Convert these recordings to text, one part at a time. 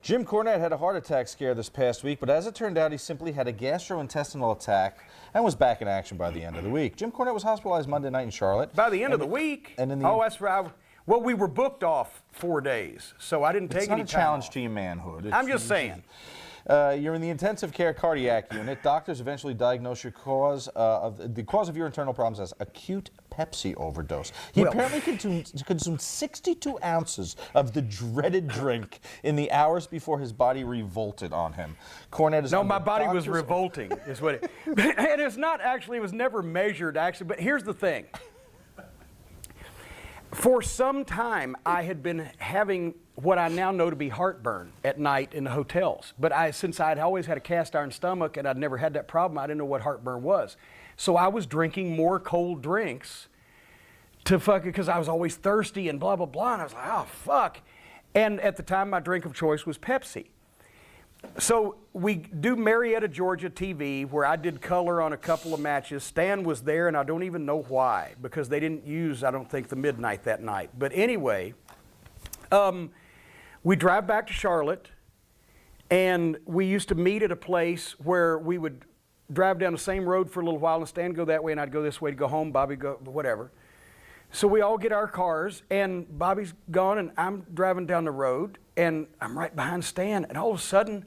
Jim Cornette had a heart attack scare this past week, but as it turned out, he simply had a gastrointestinal attack and was back in action by the end of the week. Jim Cornette was hospitalized Monday night in Charlotte. By the end of the week? And in the that's right. Well, we were booked off 4 days, so I didn't take any time off. It's not a challenge to your manhood. I'm just saying. You're in the intensive care cardiac unit. Doctors eventually diagnosed your cause of your internal problems as acute Pepsi overdose. He apparently consumed 62 ounces of the dreaded drink in the hours before his body revolted on him. Cornette is no, my body was revolting, is what it. And it's not actually. It was never measured, actually. But here's the thing. For some time, I had been having what I now know to be heartburn at night in the hotels. But since I'd always had a cast iron stomach and I'd never had that problem, I didn't know what heartburn was. So I was drinking more cold drinks to fuck it because I was always thirsty and blah, blah, blah. And I was like, oh, fuck. And at the time, my drink of choice was Pepsi. So we do Marietta, Georgia TV, where I did color on a couple of matches. Stan was there, and I don't even know why, because they didn't use, I don't think, the midnight that night. But anyway, we drive back to Charlotte, and we used to meet at a place where we would drive down the same road for a little while, and Stan go that way, and I'd go this way to go home, Bobby go, whatever. So we all get our cars, and Bobby's gone, and I'm driving down the road, and I'm right behind Stan, and all of a sudden,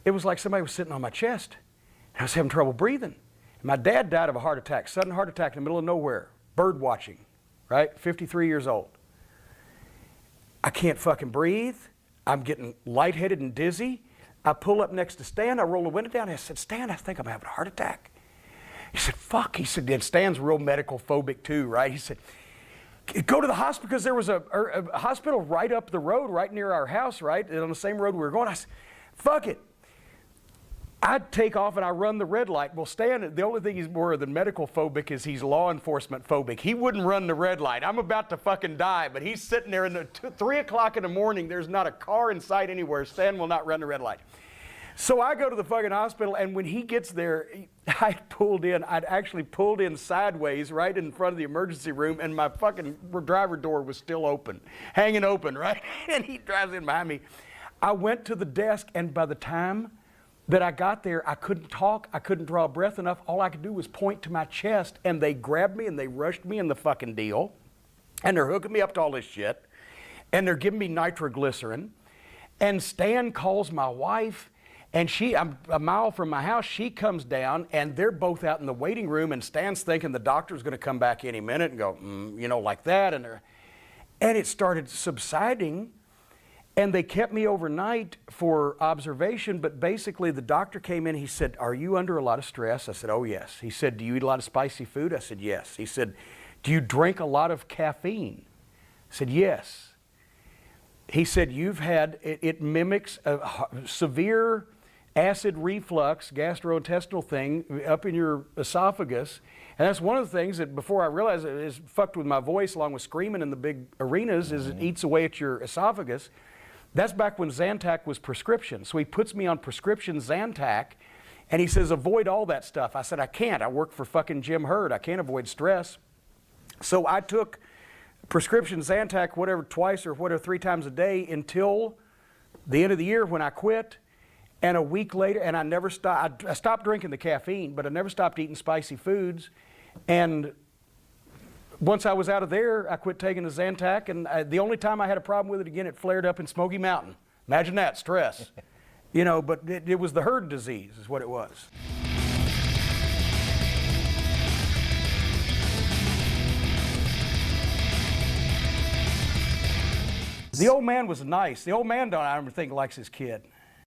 it was like somebody was sitting on my chest. I was having trouble breathing. And my dad died of a heart attack, sudden heart attack in the middle of nowhere, bird watching, right? 53 years old. I can't fucking breathe. I'm getting lightheaded and dizzy. I pull up next to Stan, I roll the window down, and I said, Stan, I think I'm having a heart attack. He said, fuck. He said, and Stan's real medical phobic too, right? He said, go to the hospital, because there was a hospital right up the road, right near our house, right? On the same road we were going. I said, fuck it. I'd take off and I run the red light. Well, Stan, the only thing he's more than medical phobic is he's law enforcement phobic. He wouldn't run the red light. I'm about to fucking die, but he's sitting there in 3 o'clock in the morning. There's not a car in sight anywhere. Stan will not run the red light. So I go to the fucking hospital, and when he gets there, I'd actually pulled in sideways right in front of the emergency room, and my fucking driver door was still open, hanging open, right? And he drives in behind me. I went to the desk, and by the time that I got there, I couldn't talk, I couldn't draw a breath enough. All I could do was point to my chest, and they grabbed me and they rushed me in the fucking deal, and they're hooking me up to all this shit, and they're giving me nitroglycerin, and Stan calls my wife, and I'm a mile from my house. She comes down, and they're both out in the waiting room, and Stan's thinking the doctor's going to come back any minute and go, you know, like that, and it started subsiding. And they kept me overnight for observation, but basically the doctor came in, he said, are you under a lot of stress? I said, oh yes. He said, do you eat a lot of spicy food? I said, yes. He said, do you drink a lot of caffeine? I said, yes. He said, you've had, it mimics a severe acid reflux, gastrointestinal thing up in your esophagus. And that's one of the things that before I realized it is fucked with my voice along with screaming in the big arenas is it eats away at your esophagus. That's back when Zantac was prescription. So he puts me on prescription Zantac, and he says, avoid all that stuff. I said, I can't. I work for fucking Jim Hurd. I can't avoid stress. So I took prescription Zantac, whatever, twice or whatever, 3 times a day until the end of the year when I quit. And a week later, and I never stopped. I stopped drinking the caffeine, but I never stopped eating spicy foods. And once I was out of there, I quit taking the Zantac, and the only time I had a problem with it again, it flared up in Smoky Mountain. Imagine that, stress. You know, but it was the herd disease is what it was. The old man was nice. The old man, I don't think, likes his kid.